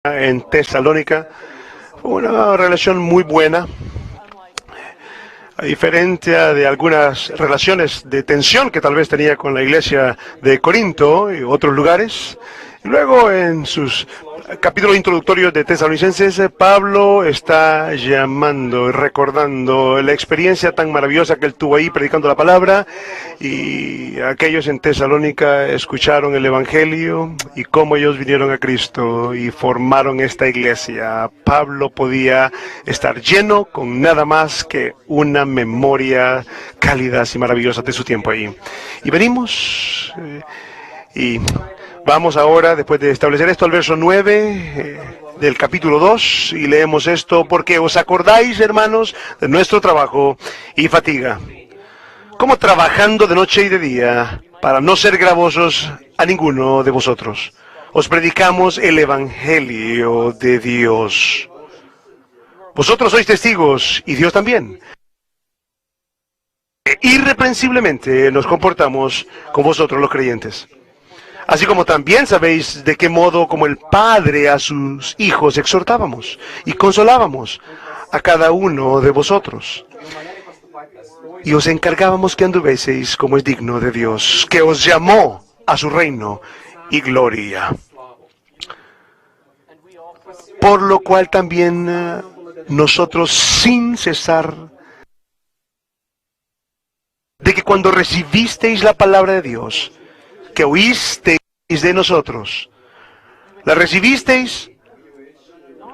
en Tesalónica, una relación muy buena, a diferencia de algunas relaciones de tensión que tal vez tenía con la iglesia de Corinto y otros lugares. Luego, en sus capítulos introductorios de Tesalonicenses, Pablo está llamando y recordando la experiencia tan maravillosa que él tuvo ahí predicando la palabra, y aquellos en Tesalónica escucharon el Evangelio y cómo ellos vinieron a Cristo y formaron esta iglesia. Pablo podía estar lleno con nada más que una memoria cálida y maravillosa de su tiempo ahí. Y venimos y vamos ahora, después de establecer esto, al verso 9 del capítulo 2, y leemos esto: porque os acordáis, hermanos, de nuestro trabajo y fatiga, como trabajando de noche y de día, para no ser gravosos a ninguno de vosotros, os predicamos el Evangelio de Dios. Vosotros sois testigos, y Dios también. Irreprensiblemente nos comportamos con vosotros los creyentes. Así como también sabéis de qué modo, como el Padre a sus hijos, exhortábamos y consolábamos a cada uno de vosotros. Y os encargábamos que anduvieseis como es digno de Dios, que os llamó a su reino y gloria. Por lo cual también nosotros, sin cesar, de que cuando recibisteis la palabra de Dios, que oísteis de nosotros, la recibisteis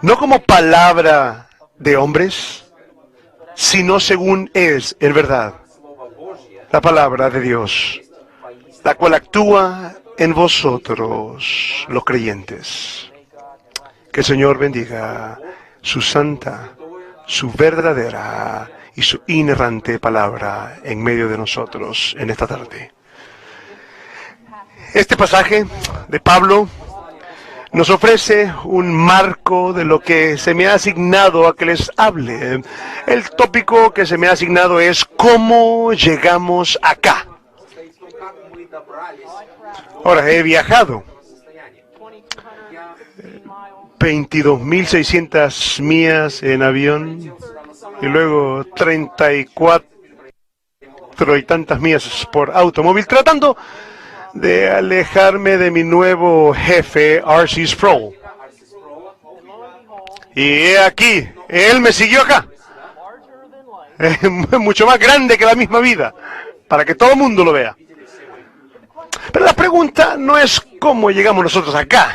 no como palabra de hombres, sino según es en verdad la palabra de Dios, la cual actúa en vosotros los creyentes. Que el Señor bendiga su santa, su verdadera y su inerrante palabra en medio de nosotros en esta tarde. Este pasaje de Pablo nos ofrece un marco de lo que se me ha asignado a que les hable. El tópico que se me ha asignado es ¿cómo llegamos acá? Ahora, he viajado 22.600 millas en avión y luego 34 y tantas millas por automóvil, tratando de alejarme de mi nuevo jefe, R.C. Sproul. Y he aquí, él me siguió acá. Mucho más grande que la misma vida, para que todo el mundo lo vea. Pero la pregunta no es cómo llegamos nosotros acá,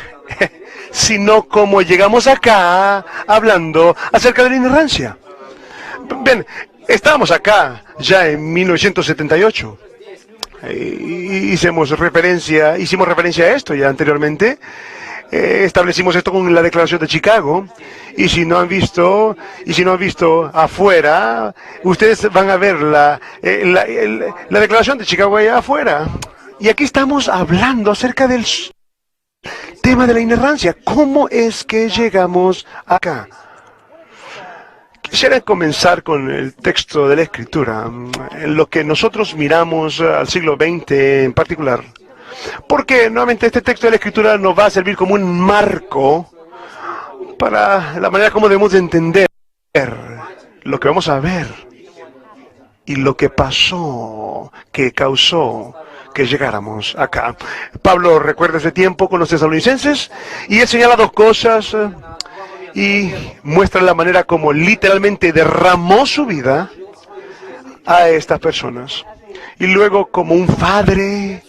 sino cómo llegamos acá hablando acerca de la inerrancia. Bien, estábamos acá ya en 1978. Hicimos referencia a esto ya anteriormente. Establecimos esto con la Declaración de Chicago, y si no han visto afuera, ustedes van a ver la Declaración de Chicago allá afuera. Y aquí estamos hablando acerca del tema de la inerrancia. ¿Cómo es que llegamos acá? Quisiera comenzar con el texto de la Escritura, en lo que nosotros miramos al siglo XX en particular, porque nuevamente este texto de la Escritura nos va a servir como un marco para la manera como debemos de entender lo que vamos a ver y lo que pasó, que causó que llegáramos acá. Pablo recuerda ese tiempo con los tesalonicenses y él señala dos cosas y muestra la manera como literalmente derramó su vida a estas personas. Y luego, como un padre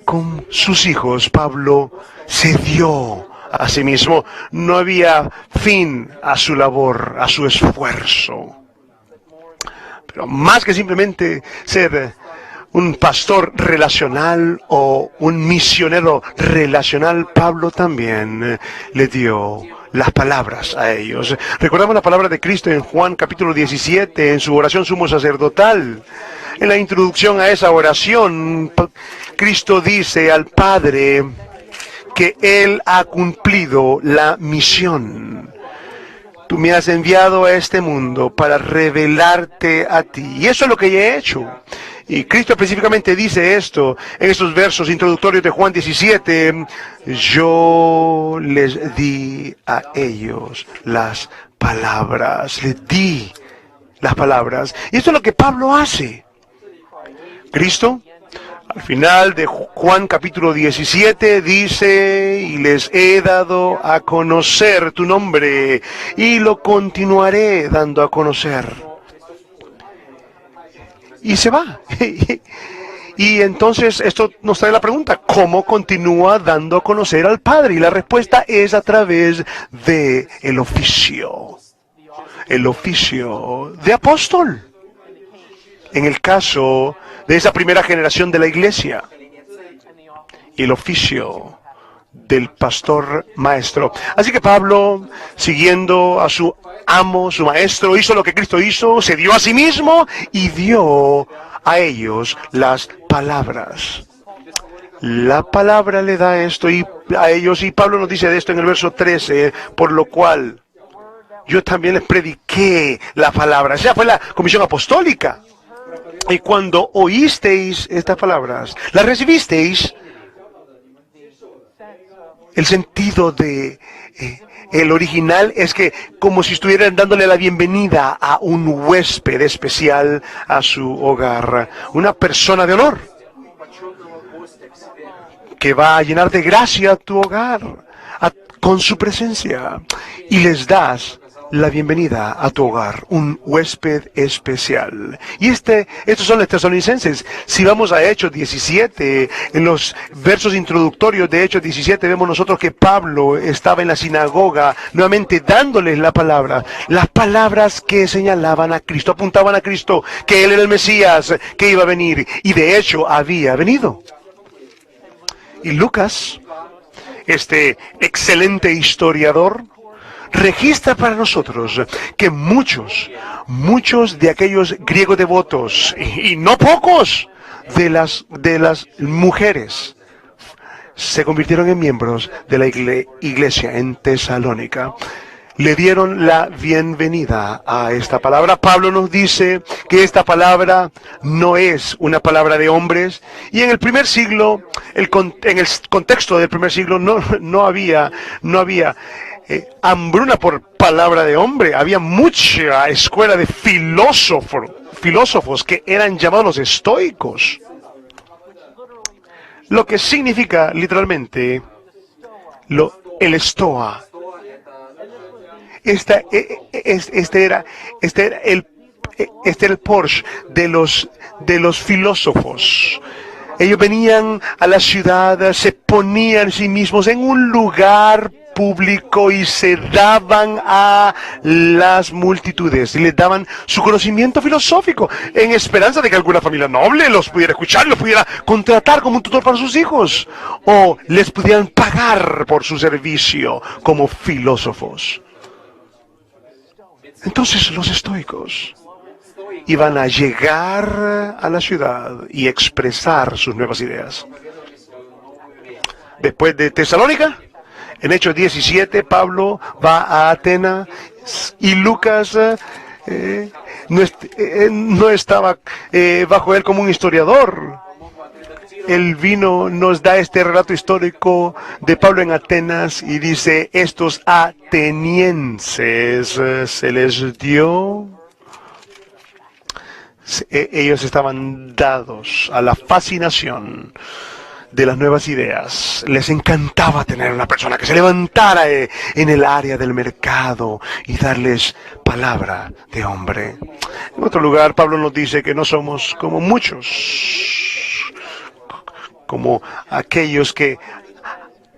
con sus hijos, Pablo se dio a sí mismo. No había fin a su labor, a su esfuerzo. Pero más que simplemente ser un pastor relacional o un misionero relacional, Pablo también le dio las palabras a ellos. Recordamos la palabra de Cristo en Juan capítulo 17, en su oración sumo sacerdotal. En la introducción a esa oración, Cristo dice al Padre que Él ha cumplido la misión Tú me has enviado a este mundo para revelarte a ti. Y eso es lo que yo he hecho. Y Cristo específicamente dice esto en estos versos introductorios de Juan 17. Yo les di a ellos las palabras. Les di las palabras. Y esto es lo que Pablo hace. Cristo, al final de Juan capítulo 17, dice, y les he dado a conocer tu nombre, y lo continuaré dando a conocer. Y se va. Y entonces esto nos trae la pregunta, ¿cómo continúa dando a conocer al Padre? Y la respuesta es a través de el oficio de apóstol. En el caso de esa primera generación de la iglesia, y el oficio del pastor maestro. Así que Pablo, siguiendo a su amo, su maestro, hizo lo que Cristo hizo, se dio a sí mismo y dio a ellos las palabras. La palabra le da esto y a ellos, y Pablo nos dice de esto en el verso 13, por lo cual yo también les prediqué la palabra. Esa fue la comisión apostólica. Y cuando oísteis estas palabras, las recibisteis. El sentido de el original es que como si estuvieran dándole la bienvenida a un huésped especial a su hogar, una persona de honor que va a llenar de gracia tu hogar con su presencia, y les das la bienvenida a tu hogar, un huésped especial. Y estos son los tesalonicenses. Si vamos a Hechos 17, en los versos introductorios de Hechos 17, vemos nosotros que Pablo estaba en la sinagoga, nuevamente dándoles la palabra, las palabras que señalaban a Cristo, apuntaban a Cristo, que Él era el Mesías, que iba a venir, y de hecho había venido. Y Lucas, este excelente historiador, registra para nosotros que muchos de aquellos griegos devotos, y no pocos de las mujeres, se convirtieron en miembros de la iglesia en Tesalónica. Le dieron la bienvenida a esta palabra. Pablo nos dice que esta palabra no es una palabra de hombres, y en el primer siglo, en el contexto del primer siglo, no había hambruna por palabra de hombre. Había mucha escuela de filósofos que eran llamados los estoicos, lo que significa literalmente el estoa. Este era el Porsche de los filósofos. Ellos venían a la ciudad, se ponían a sí mismos en un lugar público y se daban a las multitudes y les daban su conocimiento filosófico en esperanza de que alguna familia noble los pudiera escuchar, los pudiera contratar como un tutor para sus hijos, o les pudieran pagar por su servicio como filósofos. Entonces los estoicos iban a llegar a la ciudad y expresar sus nuevas ideas. Después de Tesalónica, en Hechos 17, Pablo va a Atenas, y Lucas no estaba bajo él como un historiador. El nos da este relato histórico de Pablo en Atenas y dice, estos atenienses se les dio. Ellos estaban dados a la fascinación de las nuevas ideas. Les encantaba tener una persona que se levantara en el área del mercado y darles palabra de hombre. En otro lugar, Pablo nos dice que no somos como muchos, como aquellos que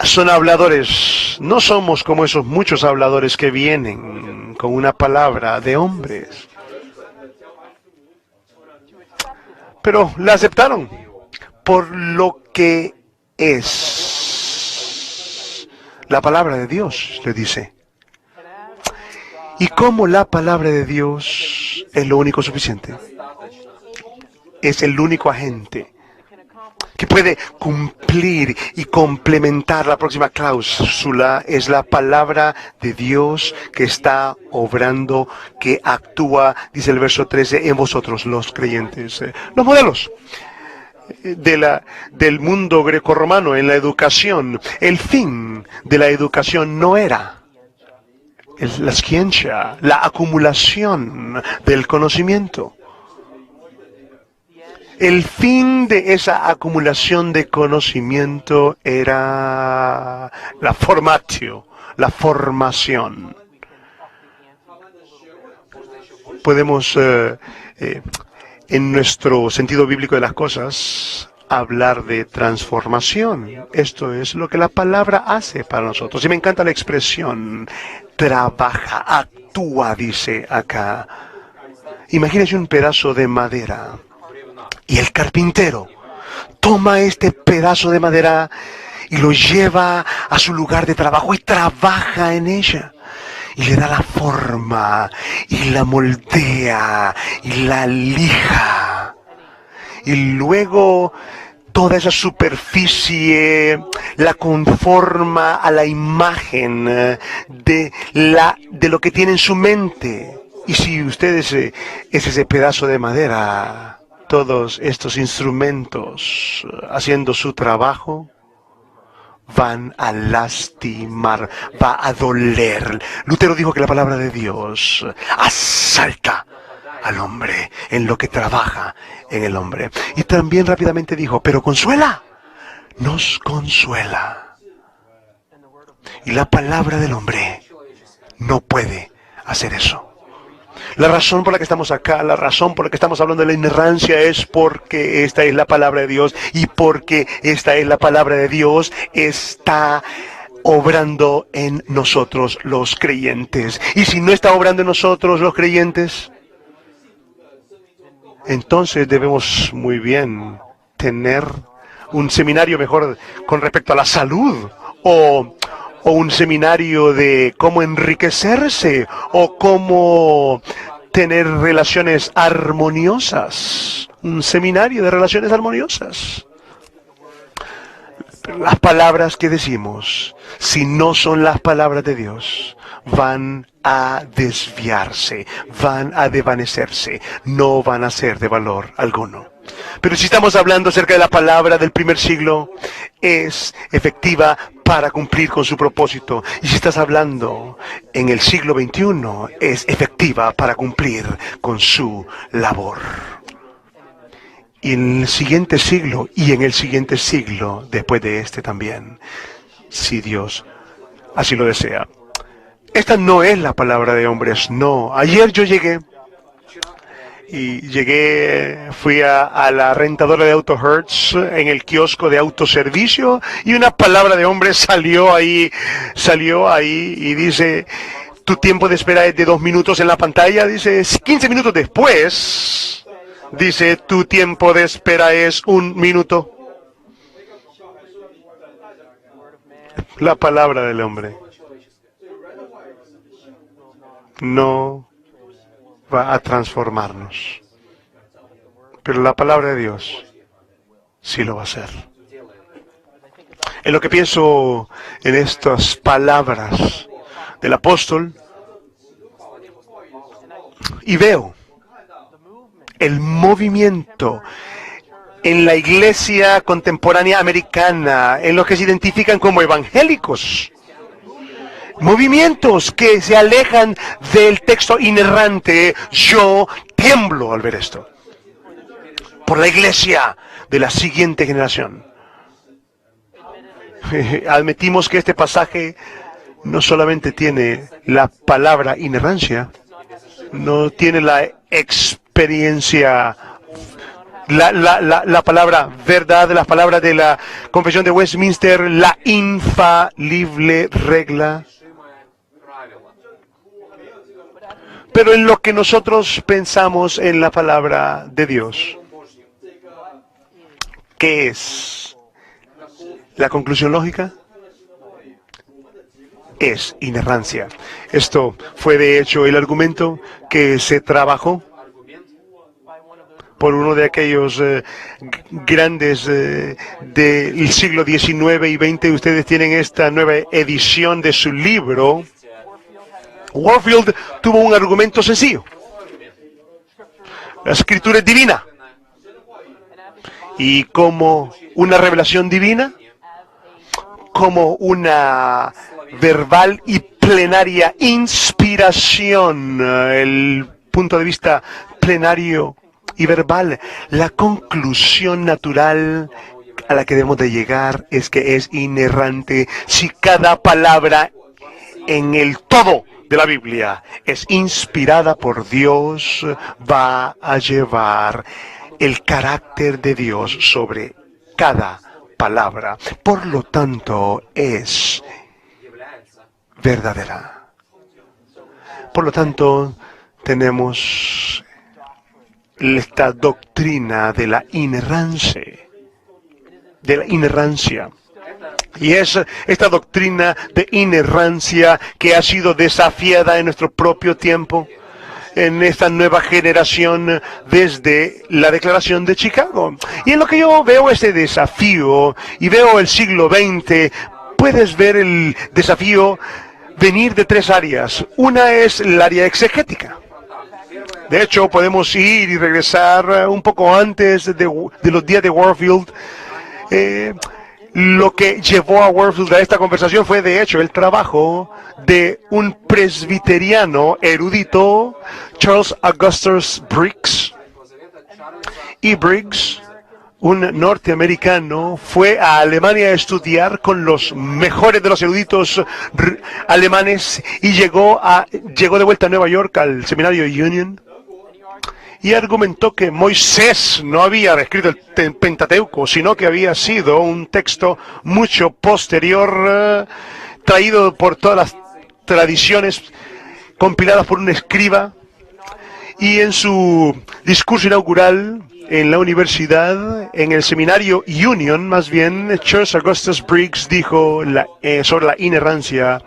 son habladores. No somos como esos muchos habladores que vienen con una palabra de hombres. Pero la aceptaron por lo que es la palabra de Dios, le dice. Y como la palabra de Dios es lo único suficiente, es el único agente que puede cumplir y complementar la próxima cláusula, es la palabra de Dios que está obrando, que actúa, dice el verso 13, en vosotros los creyentes. Los modelos del mundo grecorromano en la educación. El fin de la educación no era la ciencia, la acumulación del conocimiento. El fin de esa acumulación de conocimiento era la formatio, la formación. Podemos, en nuestro sentido bíblico de las cosas, hablar de transformación. Esto es lo que la palabra hace para nosotros. Y me encanta la expresión, trabaja, actúa, dice acá. Imagínese un pedazo de madera. Y el carpintero toma este pedazo de madera y lo lleva a su lugar de trabajo y trabaja en ella. Y le da la forma, y la moldea, y la lija. Y luego toda esa superficie la conforma a la imagen de lo que tiene en su mente. Y si usted es ese pedazo de madera, todos estos instrumentos haciendo su trabajo van a lastimar, va a doler. Lutero dijo que la palabra de Dios asalta al hombre en lo que trabaja en el hombre. Y también rápidamente dijo, pero consuela, nos consuela. Y la palabra del hombre no puede hacer eso. La razón por la que estamos acá, la razón por la que estamos hablando de la inerrancia es porque esta es la palabra de Dios, y porque esta es la palabra de Dios está obrando en nosotros los creyentes. Y si no está obrando en nosotros los creyentes, entonces debemos muy bien tener un seminario mejor con respecto a la salud, o un seminario de cómo enriquecerse, o cómo tener relaciones armoniosas. Un seminario de relaciones armoniosas. Las palabras que decimos, si no son las palabras de Dios, van a desviarse, van a desvanecerse, no van a ser de valor alguno. Pero si estamos hablando acerca de la palabra del primer siglo, es efectiva para cumplir con su propósito. Y si estás hablando en el siglo XXI, es efectiva para cumplir con su labor. Y en el siguiente siglo, y en el siguiente siglo, después de este también, si Dios así lo desea. Esta no es la palabra de hombres, no. Ayer yo fui a la rentadora de auto Hertz en el kiosco de autoservicio, y una palabra de hombre salió ahí y dice, tu tiempo de espera es de 2 minutos en la pantalla. Dice, 15 minutos después, dice, tu tiempo de espera es 1 minuto. La palabra del hombre no va a transformarnos, pero la palabra de Dios sí lo va a hacer. En lo que pienso en estas palabras del apóstol, y veo el movimiento en la iglesia contemporánea americana, en los que se identifican como evangélicos, movimientos que se alejan del texto inerrante. Yo tiemblo al ver esto. Por la iglesia de la siguiente generación. Admitimos que este pasaje no solamente tiene la palabra inerrancia, no tiene la experiencia, la palabra verdad, las palabras de la Confesión de Westminster, la infalible regla. Pero en lo que nosotros pensamos en la palabra de Dios, ¿qué es la conclusión lógica? Es inerrancia. Esto fue de hecho el argumento que se trabajó por uno de aquellos grandes del siglo XIX y XX. Ustedes tienen esta nueva edición de su libro. Warfield tuvo un argumento sencillo. La escritura es divina. Y como una revelación divina, como una verbal y plenaria inspiración, el punto de vista plenario y verbal, la conclusión natural a la que debemos de llegar es que es inerrante. Si cada palabra en el todo de la Biblia es inspirada por Dios, va a llevar el carácter de Dios sobre cada palabra. Por lo tanto, es verdadera. Por lo tanto, tenemos esta doctrina de la inerrancia. Y es esta doctrina de inerrancia que ha sido desafiada en nuestro propio tiempo, en esta nueva generación desde la Declaración de Chicago. Y en lo que yo veo ese desafío y veo el siglo XX, puedes ver el desafío venir de tres áreas. Una es el área exegética. De hecho, podemos ir y regresar un poco antes de los días de Warfield. Lo que llevó a Warfield a esta conversación fue, de hecho, el trabajo de un presbiteriano erudito, Charles Augustus Briggs. Y Briggs, un norteamericano, fue a Alemania a estudiar con los mejores de los eruditos alemanes y llegó de vuelta a Nueva York al seminario Union. Y argumentó que Moisés no había escrito el Pentateuco, sino que había sido un texto mucho posterior, traído por todas las tradiciones, compiladas por un escriba. Y en su discurso inaugural en la universidad, en el seminario Union, más bien, Charles Augustus Briggs dijo sobre la inerrancia: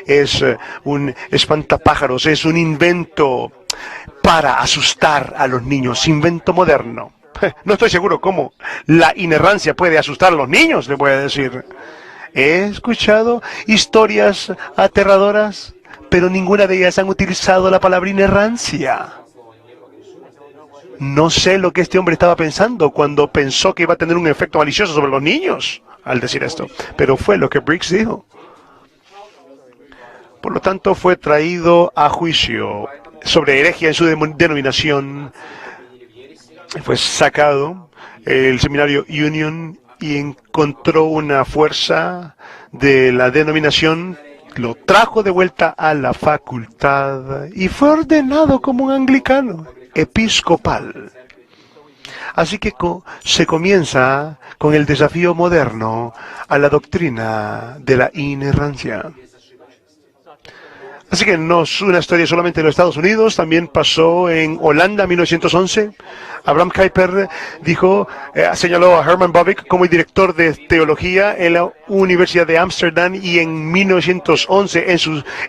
es un espantapájaros, es un invento para asustar a los niños, invento moderno. No estoy seguro cómo la inerrancia puede asustar a los niños, le voy a decir. He escuchado historias aterradoras, pero ninguna de ellas han utilizado la palabra inerrancia. No sé lo que este hombre estaba pensando cuando pensó que iba a tener un efecto malicioso sobre los niños al decir esto, pero fue lo que Briggs dijo. Por lo tanto, fue traído a juicio sobre herejía en su denominación. Fue sacado el seminario Union y encontró una fuerza de la denominación, lo trajo de vuelta a la facultad y fue ordenado como un anglicano episcopal. Así que se comienza con el desafío moderno a la doctrina de la inerrancia. Así que no es una historia solamente de los Estados Unidos, también pasó en Holanda en 1911. Abraham Kuyper señaló a Herman Bavinck como el director de teología en la Universidad de Ámsterdam, y en 1911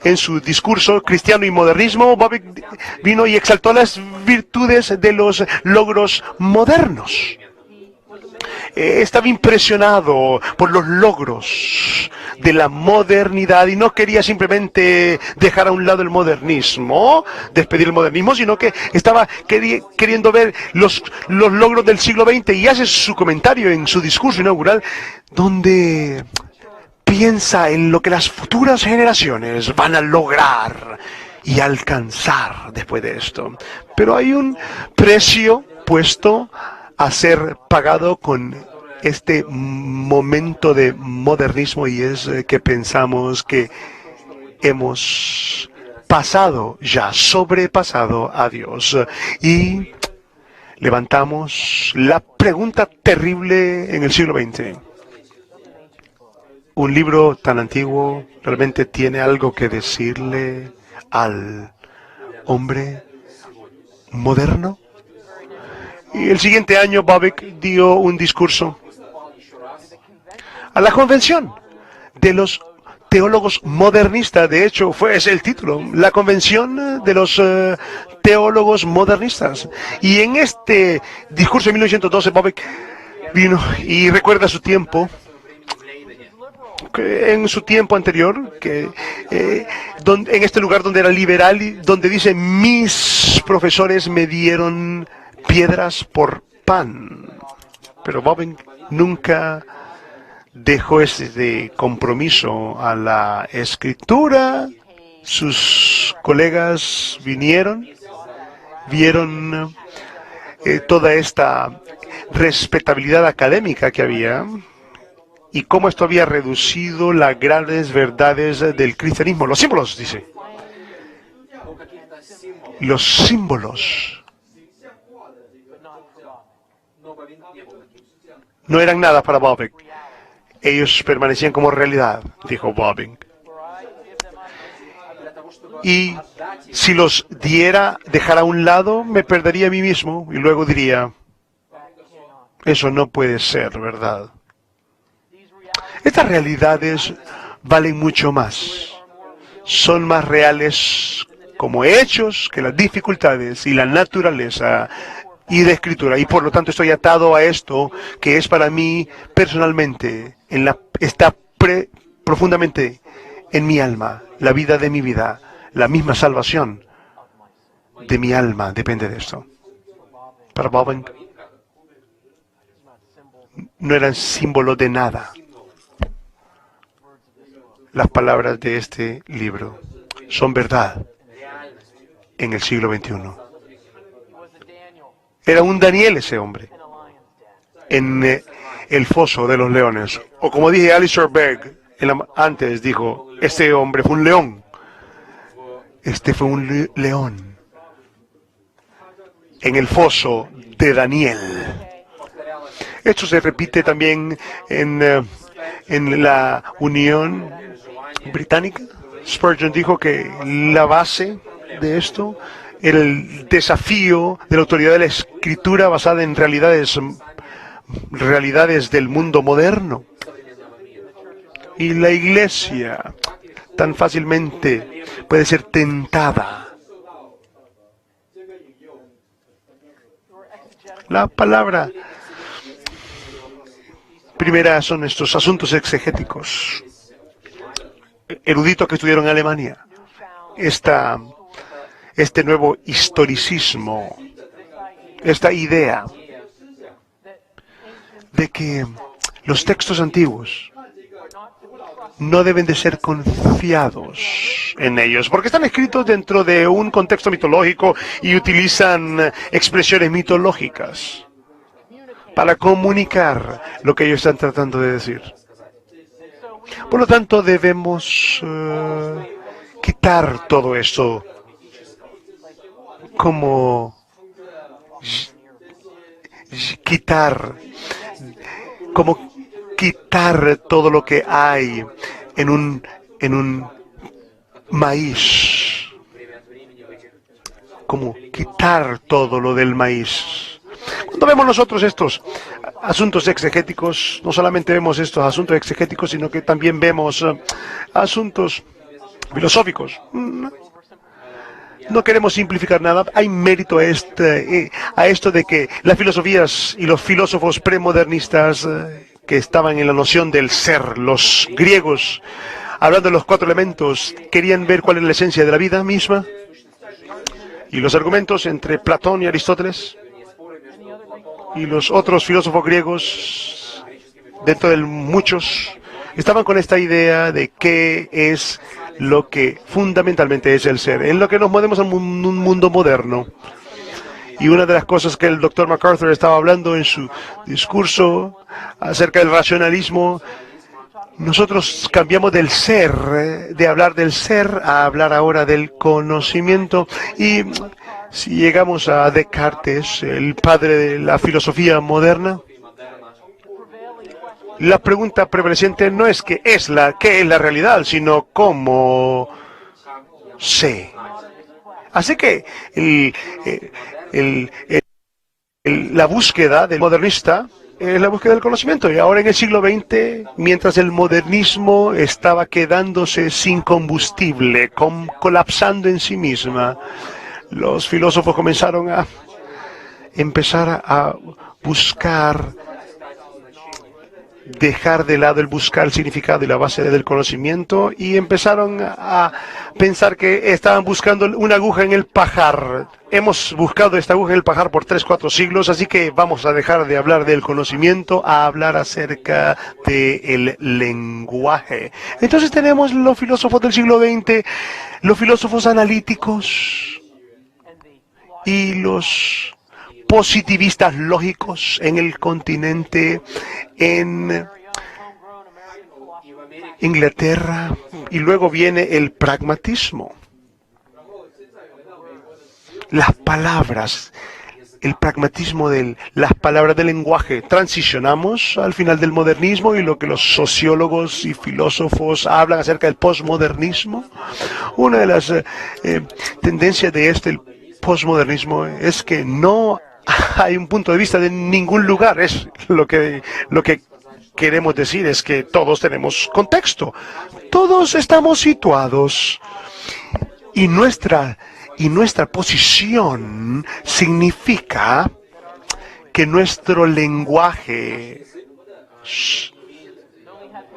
en su discurso Cristiano y Modernismo, Bavinck vino y exaltó las virtudes de los logros modernos. Estaba impresionado por los logros de la modernidad y no quería simplemente dejar a un lado el modernismo, despedir el modernismo, sino que estaba queriendo ver los logros del siglo XX, y hace su comentario en su discurso inaugural donde piensa en lo que las futuras generaciones van a lograr y alcanzar después de esto. Pero hay un precio puesto a ser pagado con este momento de modernismo, y es que pensamos que hemos sobrepasado a Dios, y levantamos la pregunta terrible en el siglo XX. ¿Un libro tan antiguo realmente tiene algo que decirle al hombre moderno? Y el siguiente año Bavinck dio un discurso a la convención de los teólogos modernistas. De hecho, es el título, la convención de los teólogos modernistas. Y en este discurso de 1912, Bobeck vino y recuerda su tiempo, en su tiempo anterior, en este lugar donde era liberal, y donde dice: mis profesores me dieron piedras por pan. Pero Bobeck nunca dejó ese compromiso a la escritura. Sus colegas vieron toda esta respetabilidad académica que había y cómo esto había reducido las grandes verdades del cristianismo. Los símbolos, dice. Los símbolos no eran nada para Bobeck. Ellos permanecían como realidad, dijo Bobeck. Y si los dejara a un lado, me perdería a mí mismo y luego diría: eso no puede ser verdad. Estas realidades valen mucho más. Son más reales como hechos que las dificultades y la naturaleza y de escritura. Y por lo tanto estoy atado a esto que es para mí personalmente, está profundamente en mi alma, la vida de mi vida. La misma salvación de mi alma depende de esto. Para Bobeck no eran símbolo de nada. Las palabras de este libro son verdad en el siglo XXI. Era un Daniel ese hombre en el foso de los leones. O como dije, Alistair Begg antes dijo: este hombre fue un león. Este fue un león en el foso de Daniel. Esto se repite también en la Unión Británica. Spurgeon dijo que la base de esto era el desafío de la autoridad de la escritura basada en realidades del mundo moderno. Y la iglesia tan fácilmente puede ser tentada. La palabra primera son estos asuntos exegéticos. Eruditos que estudiaron en Alemania. Este nuevo historicismo, esta idea de que los textos antiguos no deben de ser confiados en ellos, porque están escritos dentro de un contexto mitológico y utilizan expresiones mitológicas para comunicar lo que ellos están tratando de decir. Por lo tanto, debemos quitar todo esto, como quitar todo lo que hay en un maíz, como quitar todo lo del maíz. Cuando vemos nosotros estos asuntos exegéticos, no solamente vemos estos asuntos exegéticos, sino que también vemos asuntos filosóficos. No queremos simplificar nada. Hay mérito a esto de que las filosofías y los filósofos premodernistas que estaban en la noción del ser, los griegos, hablando de los 4 elementos, querían ver cuál es la esencia de la vida misma. Y los argumentos entre Platón y Aristóteles y los otros filósofos griegos, dentro de muchos, estaban con esta idea de qué es lo que fundamentalmente es el ser, en lo que nos movemos en un mundo moderno. Y una de las cosas que el Dr. MacArthur estaba hablando en su discurso acerca del racionalismo, nosotros cambiamos del ser, de hablar del ser, a hablar ahora del conocimiento. Y si llegamos a Descartes, el padre de la filosofía moderna, la pregunta prevaleciente no es qué es la realidad, sino cómo sé. Así que la búsqueda del modernista es la búsqueda del conocimiento. Y ahora en el siglo XX, mientras el modernismo estaba quedándose sin combustible, colapsando en sí misma, Los filósofos comenzaron a empezar a buscar, dejar de lado el buscar el significado y la base del conocimiento, y empezaron a pensar que estaban buscando una aguja en el pajar. Hemos buscado esta aguja en el pajar por 3, 4 siglos, así que vamos a dejar de hablar del conocimiento a hablar acerca del lenguaje. Entonces tenemos los filósofos del siglo XX, los filósofos analíticos y los positivistas lógicos en el continente, en Inglaterra, y luego viene el pragmatismo. Las palabras, el pragmatismo de las palabras del lenguaje. Transicionamos al final del modernismo y lo que los sociólogos y filósofos hablan acerca del posmodernismo. Una de las tendencias de el posmodernismo es que no hay un punto de vista de ningún lugar. Es lo que queremos decir es que todos tenemos contexto, todos estamos situados, y nuestra posición significa que nuestro lenguaje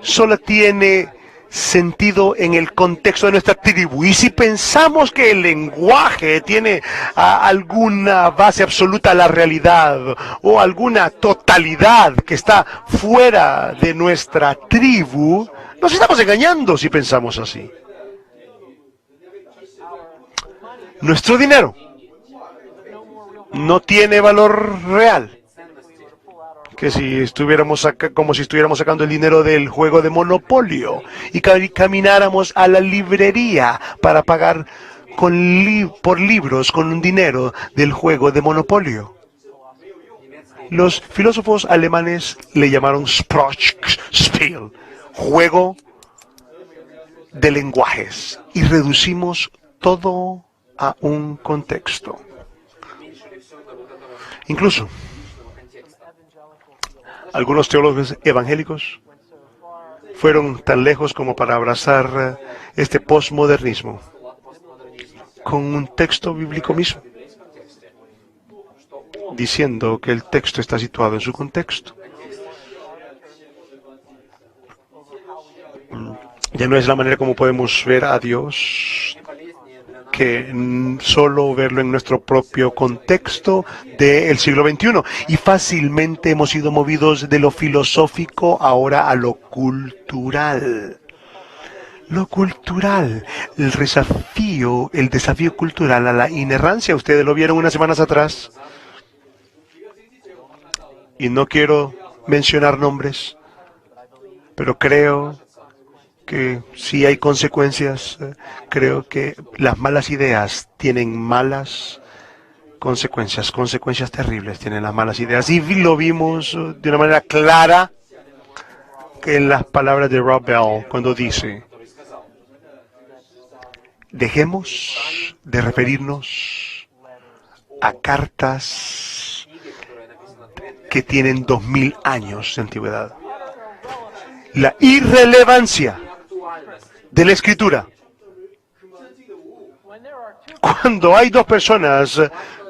solo tiene sentido en el contexto de nuestra tribu. Y si pensamos que el lenguaje tiene alguna base absoluta a la realidad o alguna totalidad que está fuera de nuestra tribu, nos estamos engañando si pensamos así. Nuestro dinero no tiene valor real. Que si estuviéramos como si estuviéramos sacando el dinero del juego de Monopolio y camináramos a la librería para pagar por libros con un dinero del juego de Monopolio. Los filósofos alemanes le llamaron Sprachspiel, juego de lenguajes, y reducimos todo a un contexto. Incluso algunos teólogos evangélicos fueron tan lejos como para abrazar este posmodernismo con un texto bíblico mismo, diciendo que el texto está situado en su contexto. Ya no es la manera como podemos ver a Dios, que solo verlo en nuestro propio contexto del siglo XXI. Y fácilmente hemos sido movidos de lo filosófico ahora a lo cultural. Lo cultural, el desafío cultural a la inerrancia. Ustedes lo vieron unas semanas atrás. Y no quiero mencionar nombres, pero creo que sí hay consecuencias. Creo que las malas ideas tienen malas consecuencias terribles tienen las malas ideas. Y lo vimos de una manera clara que en las palabras de Rob Bell, cuando dice: dejemos de referirnos a cartas que tienen 2000 años de antigüedad. La irrelevancia de la escritura. Cuando hay dos personas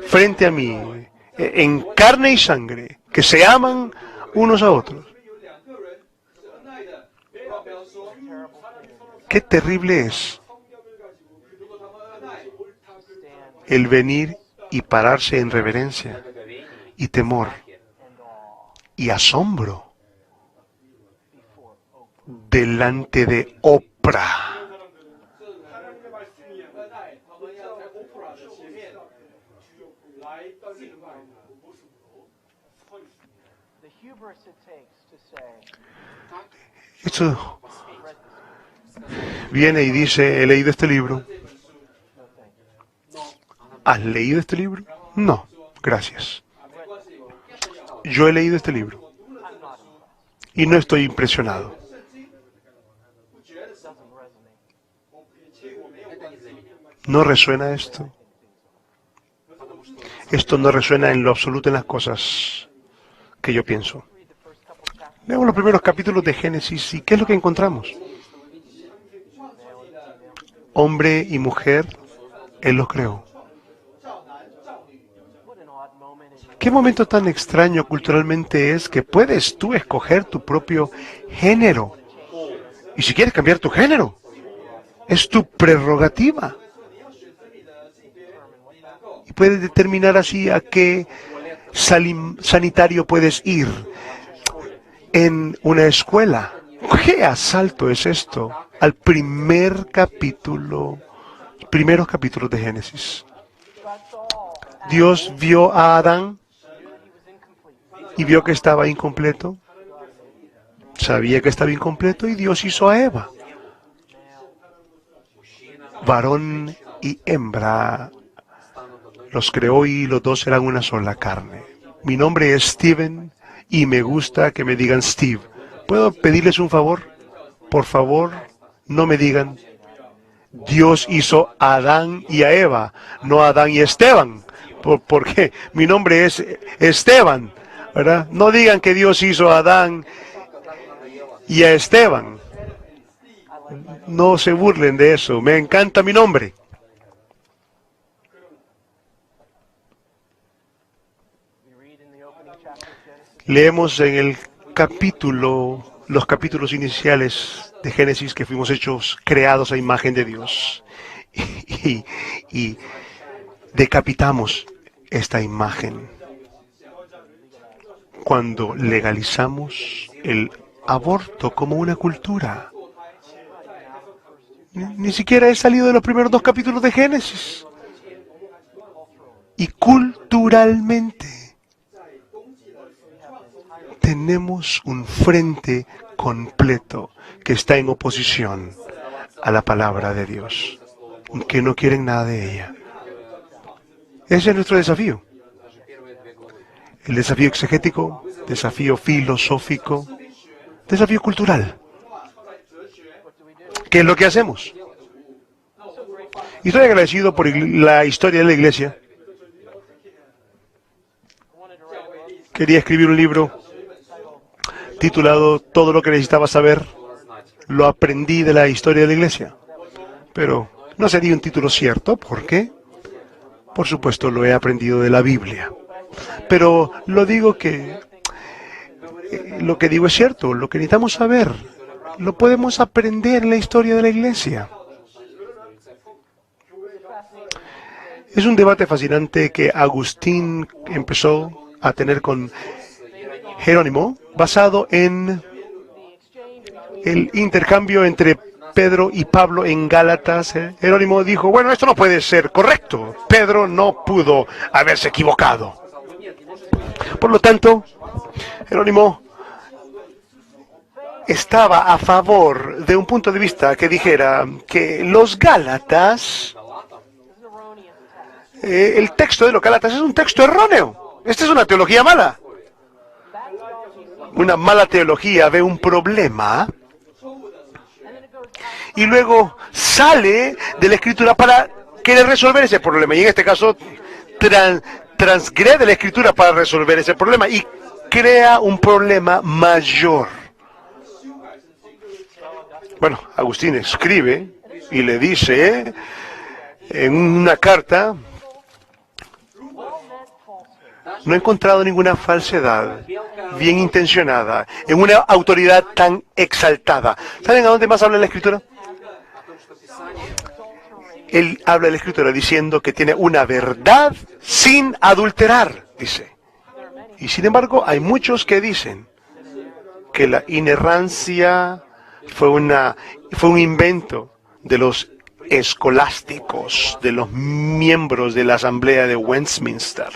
frente a mí, en carne y sangre, que se aman unos a otros, qué terrible es el venir y pararse en reverencia y temor y asombro delante de Oprah. Esto viene y dice: he leído este libro. ¿Has leído este libro? No, gracias. Yo he leído este libro y no estoy impresionado. ¿No resuena esto? Esto no resuena en lo absoluto en las cosas que yo pienso. Leemos los primeros capítulos de Génesis y ¿qué es lo que encontramos? Hombre y mujer, Él los creó. ¿Qué momento tan extraño culturalmente es que puedes tú escoger tu propio género? Y si quieres cambiar tu género, es tu prerrogativa. Y puedes determinar así a qué sanitario puedes ir en una escuela. ¿Qué asalto es esto al primeros capítulos de Génesis? Dios vio a Adán y vio que estaba incompleto. Sabía que estaba incompleto y Dios hizo a Eva. Varón y hembra los creó y los dos eran una sola carne. Mi nombre es Steven y me gusta que me digan Steve. ¿Puedo pedirles un favor? Por favor, no me digan Dios hizo a Adán y a Eva, no a Adán y Esteban. Porque mi nombre es Esteban, ¿verdad? No digan que Dios hizo a Adán y a Esteban. No se burlen de eso. Me encanta mi nombre. Leemos en el los capítulos iniciales de Génesis que fuimos hechos, creados a imagen de Dios. Y decapitamos esta imagen cuando legalizamos el aborto como una cultura. Ni siquiera he salido de los primeros 2 capítulos de Génesis. Y culturalmente tenemos un frente completo que está en oposición a la palabra de Dios, que no quieren nada de ella. Ese es nuestro desafío. El desafío exegético, desafío filosófico, desafío cultural. ¿Qué es lo que hacemos? Y estoy agradecido por la historia de la iglesia. Quería escribir un libro titulado Todo lo que necesitaba saber. Lo aprendí de la historia de la iglesia. Pero no sería un título cierto. ¿Por qué? Por supuesto, lo he aprendido de la Biblia. Pero lo que digo es cierto. Lo que necesitamos saber, lo podemos aprender en la historia de la iglesia. Es un debate fascinante que Agustín empezó a tener con Jerónimo, basado en el intercambio entre Pedro y Pablo en Gálatas. Jerónimo dijo, bueno, esto no puede ser correcto. Pedro no pudo haberse equivocado. Por lo tanto, Jerónimo estaba a favor de un punto de vista que dijera que los Gálatas, el texto de los Gálatas es un texto erróneo. Esta es una teología mala. Una mala teología ve un problema y luego sale de la Escritura para querer resolver ese problema. Y en este caso, transgrede la Escritura para resolver ese problema y crea un problema mayor. Bueno, Agustín escribe y le dice en una carta, no he encontrado ninguna falsedad bien intencionada en una autoridad tan exaltada. ¿Saben a dónde más habla la Escritura? Él habla de la Escritura diciendo que tiene una verdad sin adulterar, dice. Y sin embargo, hay muchos que dicen que la inerrancia fue un invento de los escolásticos, de los miembros de la Asamblea de Westminster.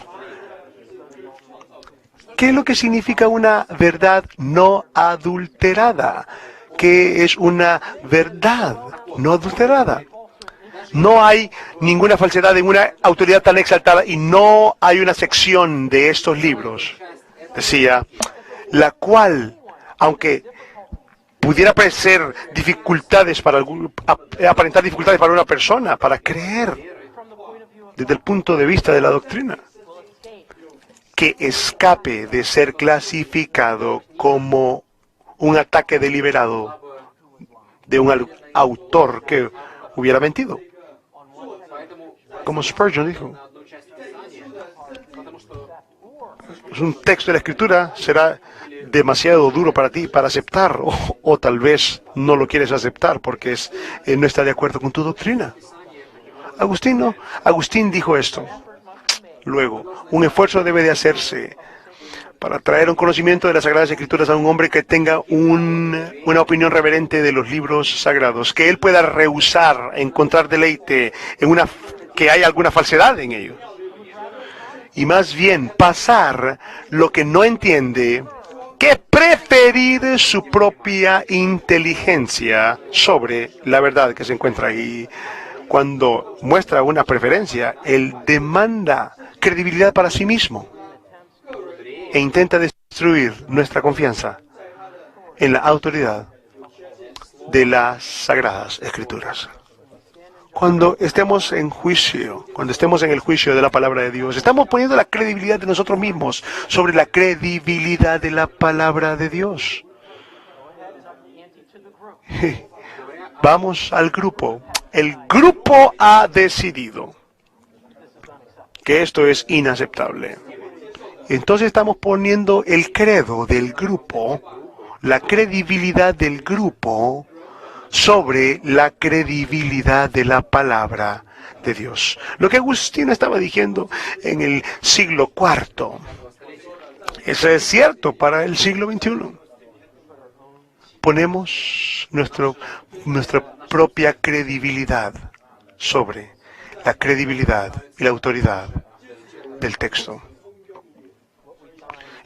¿Qué es lo que significa una verdad no adulterada? ¿Qué es una verdad no adulterada? No hay ninguna falsedad en una autoridad tan exaltada y no hay una sección de estos libros, decía, la cual, aunque pudiera aparentar dificultades para una persona para creer desde el punto de vista de la doctrina, que escape de ser clasificado como un ataque deliberado de un autor que hubiera mentido. Como Spurgeon dijo, un texto de la Escritura será demasiado duro para ti para aceptar, o tal vez no lo quieres aceptar porque no está de acuerdo con tu doctrina. Agustín dijo esto. Luego, un esfuerzo debe de hacerse para traer un conocimiento de las Sagradas Escrituras a un hombre que tenga una opinión reverente de los libros sagrados, que él pueda rehusar, encontrar deleite en que hay alguna falsedad en ellos. Y más bien pasar lo que no entiende, que preferir su propia inteligencia sobre la verdad que se encuentra ahí. Cuando muestra una preferencia, él demanda credibilidad para sí mismo e intenta destruir nuestra confianza en la autoridad de las Sagradas Escrituras. Cuando estemos en juicio, cuando estemos en el juicio de la palabra de Dios, estamos poniendo la credibilidad de nosotros mismos sobre la credibilidad de la palabra de Dios. Vamos al grupo. El grupo ha decidido que esto es inaceptable. Entonces estamos poniendo el credo del grupo, la credibilidad del grupo, sobre la credibilidad de la palabra de Dios. Lo que Agustín estaba diciendo en el siglo IV, eso es cierto para el siglo XXI. Ponemos nuestra propia credibilidad sobre la credibilidad y la autoridad del texto.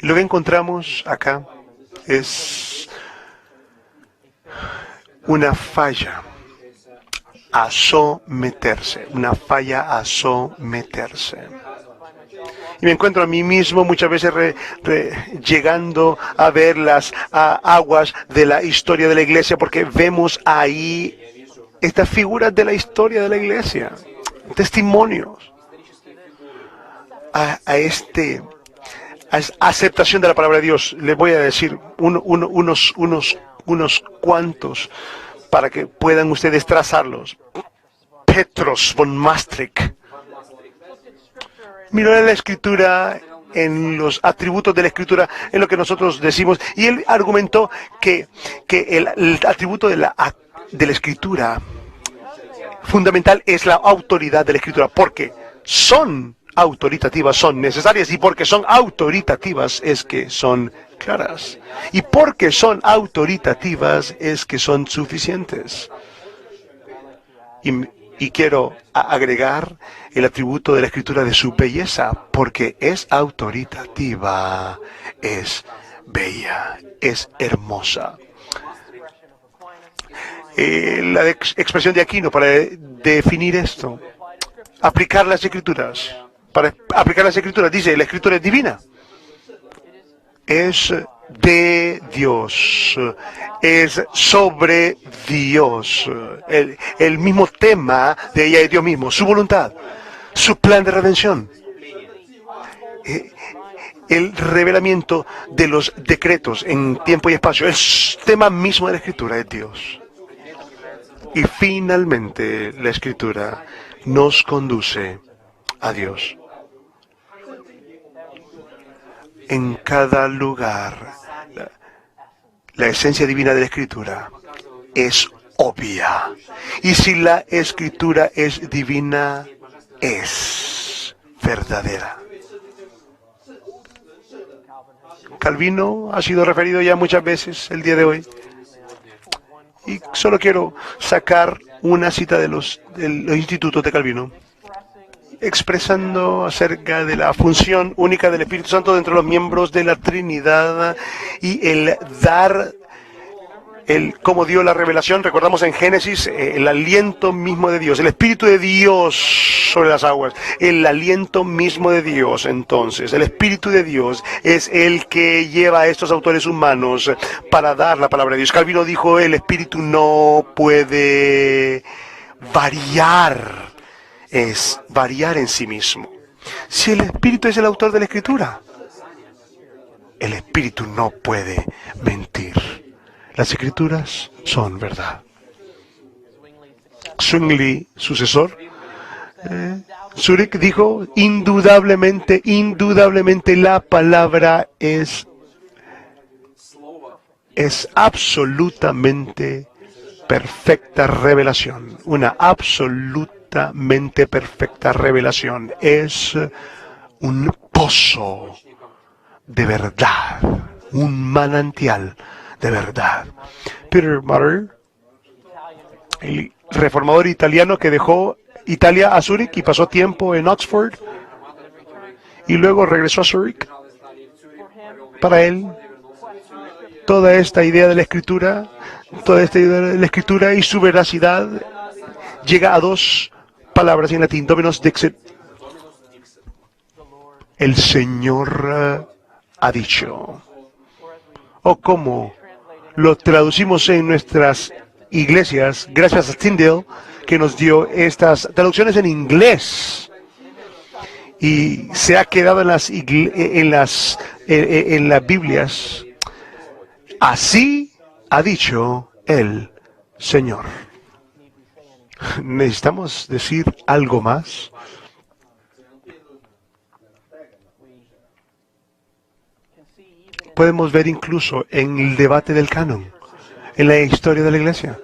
Lo que encontramos acá es una falla a someterse, Y me encuentro a mí mismo muchas veces llegando a ver las aguas de la historia de la iglesia, porque vemos ahí estas figuras de la historia de la iglesia, testimonios a aceptación de la palabra de Dios. Les voy a decir unos cuantos para que puedan ustedes trazarlos. Petros von Maastricht miró en la Escritura, en los atributos de la Escritura, en lo que nosotros decimos, y él argumentó que el atributo de la Escritura fundamental es la autoridad de la Escritura, porque son autoritativas, son necesarias, y porque son autoritativas es que son claras, y porque son autoritativas es que son suficientes. Y quiero agregar el atributo de la Escritura de su belleza, porque es autoritativa, es bella, es hermosa. La expresión de Aquino para definir esto, aplicar las Escrituras. Para aplicar las Escrituras, dice, la Escritura es divina. Es de Dios, es sobre Dios. El mismo tema de ella es Dios mismo, su voluntad, su plan de redención. El revelamiento de los decretos en tiempo y espacio. El tema mismo de la Escritura es Dios. Y finalmente la Escritura nos conduce a Dios. En cada lugar, la esencia divina de la Escritura es obvia. Y si la Escritura es divina, es verdadera. Calvino ha sido referido ya muchas veces el día de hoy. Y solo quiero sacar una cita de los institutos de Calvino, expresando acerca de la función única del Espíritu Santo dentro de los miembros de la Trinidad y el dar, cómo dio la revelación. Recordamos en Génesis el aliento mismo de Dios, el Espíritu de Dios sobre las aguas, el aliento mismo de Dios. Entonces, el Espíritu de Dios es el que lleva a estos autores humanos para dar la palabra de Dios. Calvino dijo, el Espíritu no puede variar. Es variar en sí mismo. Si el Espíritu es el autor de la Escritura, el Espíritu no puede mentir. Las Escrituras son verdad. Zwingli, sucesor, Zurich dijo, indudablemente, indudablemente la palabra es absolutamente perfecta revelación. Una absolutamente perfecta revelación. Es un pozo de verdad, un manantial de verdad. Peter Martyr, el reformador italiano que dejó Italia a Zurich y pasó tiempo en Oxford y luego regresó a Zurich. Para él, toda esta idea de la escritura, y su veracidad llega a dos palabras en latín, Dominus Dixit. El Señor ha dicho. O como lo traducimos en nuestras iglesias, gracias a Tyndale, que nos dio estas traducciones en inglés y se ha quedado en las Biblias. Así ha dicho el Señor. ¿Necesitamos decir algo más? Podemos ver incluso en el debate del canon, en la historia de la Iglesia,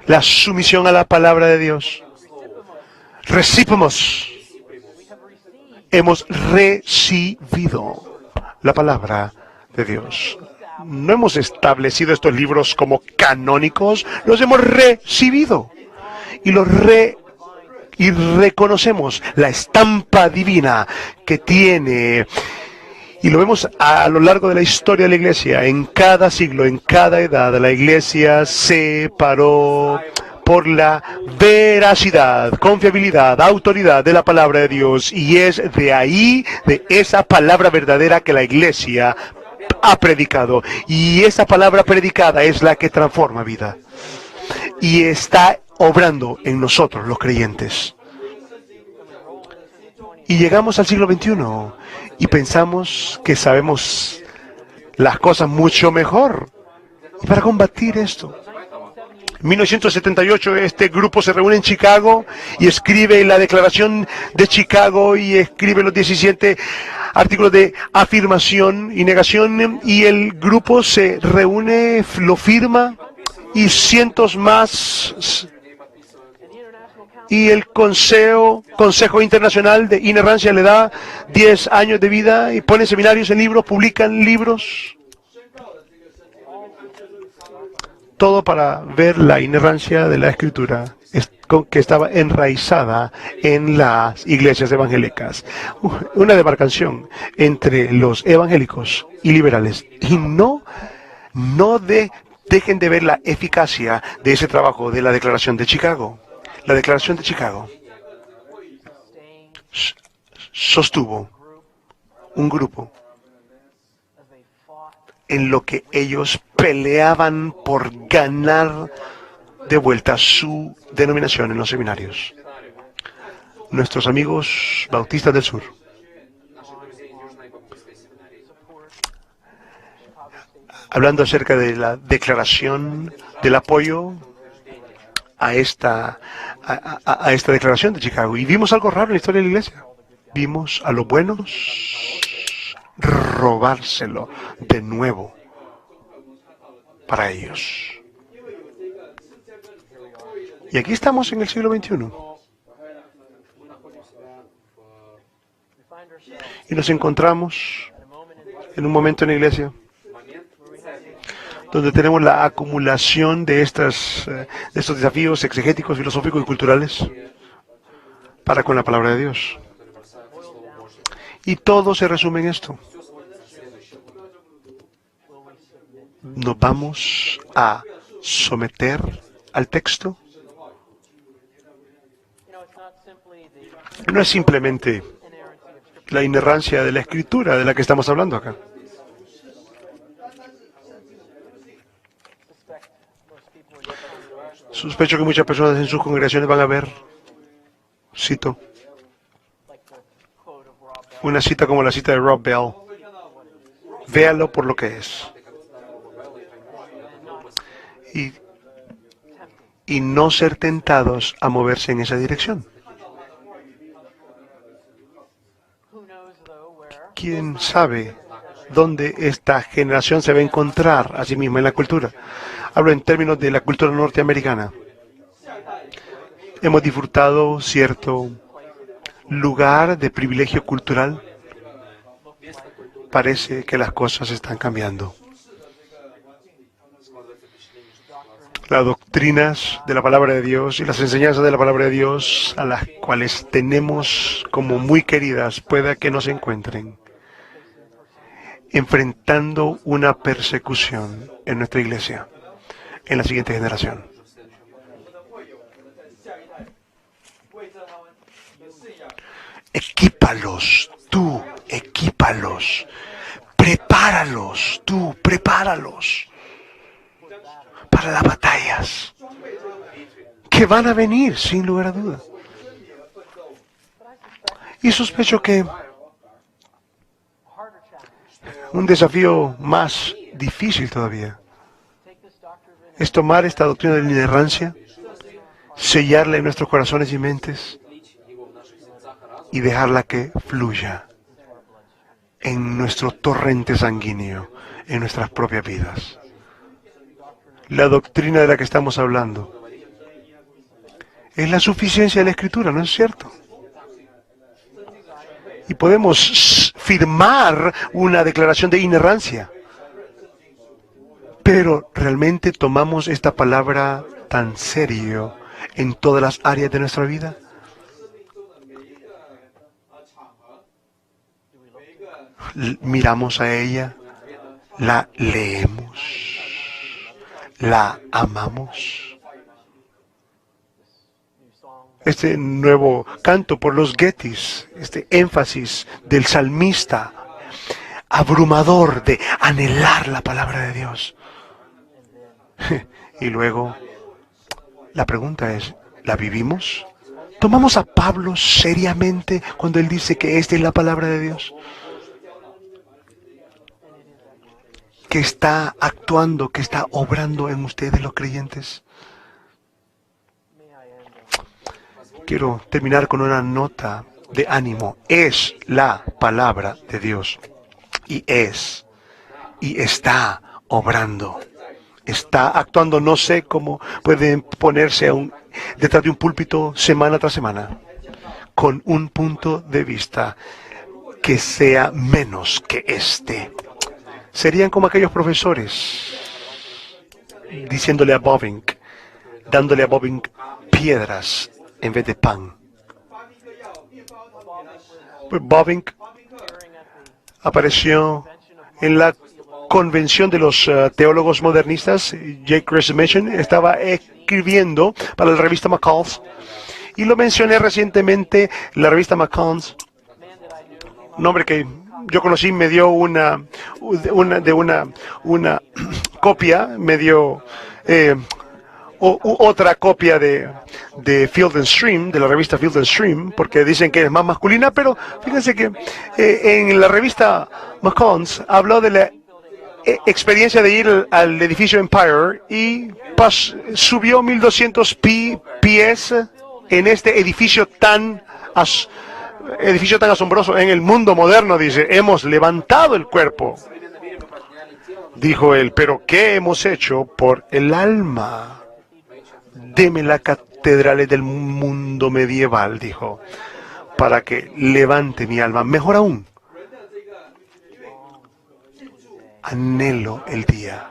la sumisión a la palabra de Dios. Recibimos. Hemos recibido la palabra de Dios. No hemos establecido estos libros como canónicos, los hemos recibido y y reconocemos la estampa divina que tiene. Y lo vemos a lo largo de la historia de la Iglesia. En cada siglo, en cada edad, la Iglesia se paró por la veracidad, confiabilidad, autoridad de la palabra de Dios. Y es de ahí, de esa palabra verdadera, que la Iglesia ha predicado. Y esa palabra predicada es la que transforma vida. Y está obrando en nosotros, los creyentes. Y llegamos al siglo XXI y pensamos que sabemos las cosas mucho mejor. Y para combatir esto, en 1978 este grupo se reúne en Chicago y escribe la Declaración de Chicago y escribe los 17 artículos de afirmación y negación, y el grupo se reúne, lo firma, y cientos más. Y el Consejo Internacional de Inerrancia le da 10 años de vida y pone seminarios en libros, publican libros. Todo para ver la inerrancia de la Escritura que estaba enraizada en las iglesias evangélicas. Una demarcación entre los evangélicos y liberales. Y no dejen de ver la eficacia de ese trabajo de la Declaración de Chicago. La Declaración de Chicago sostuvo un grupo en lo que ellos peleaban por ganar de vuelta su denominación en los seminarios. Nuestros amigos bautistas del sur, hablando acerca de la declaración del apoyo a esta declaración de Chicago. Y vimos algo raro en la historia de la Iglesia. Vimos a los buenos robárselo de nuevo para ellos. Y aquí estamos en el siglo XXI. Y nos encontramos en un momento en la Iglesia donde tenemos la acumulación de estos desafíos exegéticos, filosóficos y culturales para con la palabra de Dios. Y todo se resume en esto. ¿Nos vamos a someter al texto? No es simplemente la inerrancia de la Escritura de la que estamos hablando acá. Sospecho que muchas personas en sus congregaciones van a ver, cito, una cita como la cita de Rob Bell. Véalo por lo que es. Y y no ser tentados a moverse en esa dirección. ¿Quién sabe dónde esta generación se va a encontrar a sí misma en la cultura? Hablo en términos de la cultura norteamericana. Hemos disfrutado cierto lugar de privilegio cultural. Parece que las cosas están cambiando. Las doctrinas de la palabra de Dios y las enseñanzas de la palabra de Dios a las cuales tenemos como muy queridas, pueda que nos encuentren enfrentando una persecución en nuestra iglesia, en la siguiente generación. Equípalos, tú, equípalos. Prepáralos, tú, prepáralos para las batallas que van a venir, sin lugar a duda. Y sospecho que un desafío más difícil todavía es tomar esta doctrina de la inerrancia, sellarla en nuestros corazones y mentes y dejarla que fluya en nuestro torrente sanguíneo, en nuestras propias vidas. La doctrina de la que estamos hablando es la suficiencia de la Escritura, ¿no es cierto? Y podemos firmar una declaración de inerrancia. Pero ¿realmente tomamos esta palabra tan serio en todas las áreas de nuestra vida? Miramos a ella, la leemos, la amamos. Este nuevo canto por los Gettys, este énfasis del salmista, abrumador de anhelar la palabra de Dios. Y luego, la pregunta es, ¿la vivimos? ¿Tomamos a Pablo seriamente cuando él dice que esta es la palabra de Dios? ¿Que está actuando, que está obrando en ustedes los creyentes? Quiero terminar con una nota de ánimo. Es la palabra de Dios. Y está obrando. Está actuando. No sé cómo pueden ponerse detrás de un púlpito semana tras semana con un punto de vista que sea menos que este. Serían como aquellos profesores diciéndole a Bovink, dándole a Bovink piedras en vez de pan. Pues Bovink apareció en la convención de los teólogos modernistas. J. Chris Mission estaba escribiendo para la revista McCall's, y lo mencioné recientemente. La revista McCall's, nombre que yo conocí, me dio una copia, me dio otra copia de Field and Stream, de la revista Field and Stream, porque dicen que es más masculina, pero fíjense que en la revista McCall's habló de la experiencia de ir al edificio Empire y subió 1200 pies en este edificio tan asombroso. En el mundo moderno, dice, hemos levantado el cuerpo. Dijo él, pero ¿qué hemos hecho por el alma? Deme las catedrales del mundo medieval, dijo, para que levante mi alma. Mejor aún, anhelo el día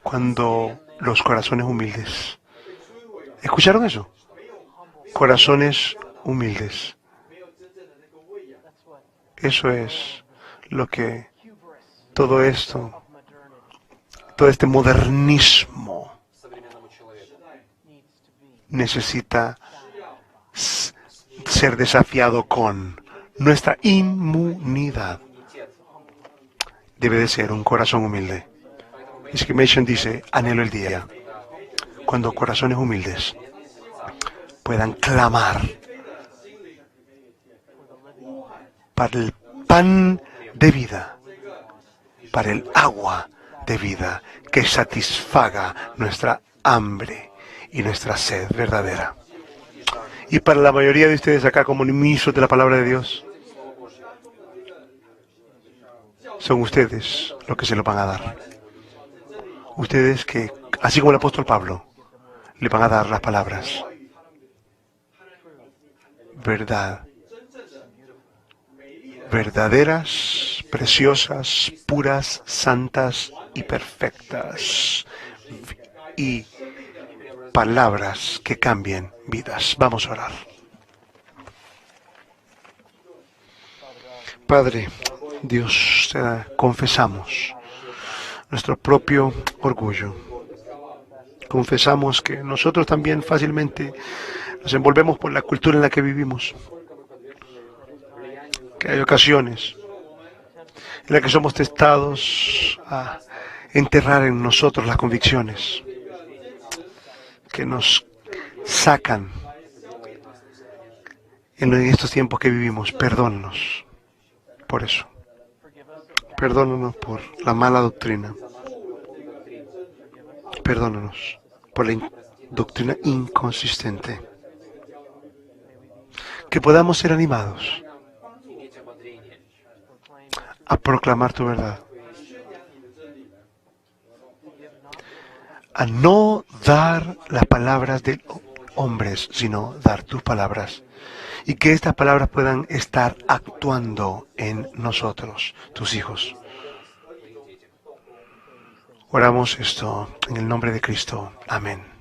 cuando los corazones humildes. ¿Escucharon eso? Corazones humildes. Eso es lo que todo esto, todo este modernismo necesita ser desafiado con. Nuestra inmunidad debe de ser un corazón humilde. Exclamation dice, anhelo el día cuando corazones humildes puedan clamar para el pan de vida, para el agua de vida que satisfaga nuestra hambre y nuestra sed verdadera. Y para la mayoría de ustedes acá, como ministros de la palabra de Dios, son ustedes los que se lo van a dar. Ustedes que, así como el apóstol Pablo, le van a dar las palabras. Verdad. Verdaderas, preciosas, puras, santas y perfectas. Y palabras que cambien vidas. Vamos a orar. Padre, Dios, confesamos nuestro propio orgullo. Confesamos que nosotros también fácilmente nos envolvemos por la cultura en la que vivimos. Que hay ocasiones en las que somos tentados a enterrar en nosotros las convicciones que nos sacan en estos tiempos que vivimos. Perdónanos por eso. Perdónanos por la mala doctrina. Perdónanos por la doctrina inconsistente. Que podamos ser animados a proclamar tu verdad. A no dar las palabras de hombres, sino dar tus palabras. Y que estas palabras puedan estar actuando en nosotros, tus hijos. Oramos esto en el nombre de Cristo. Amén.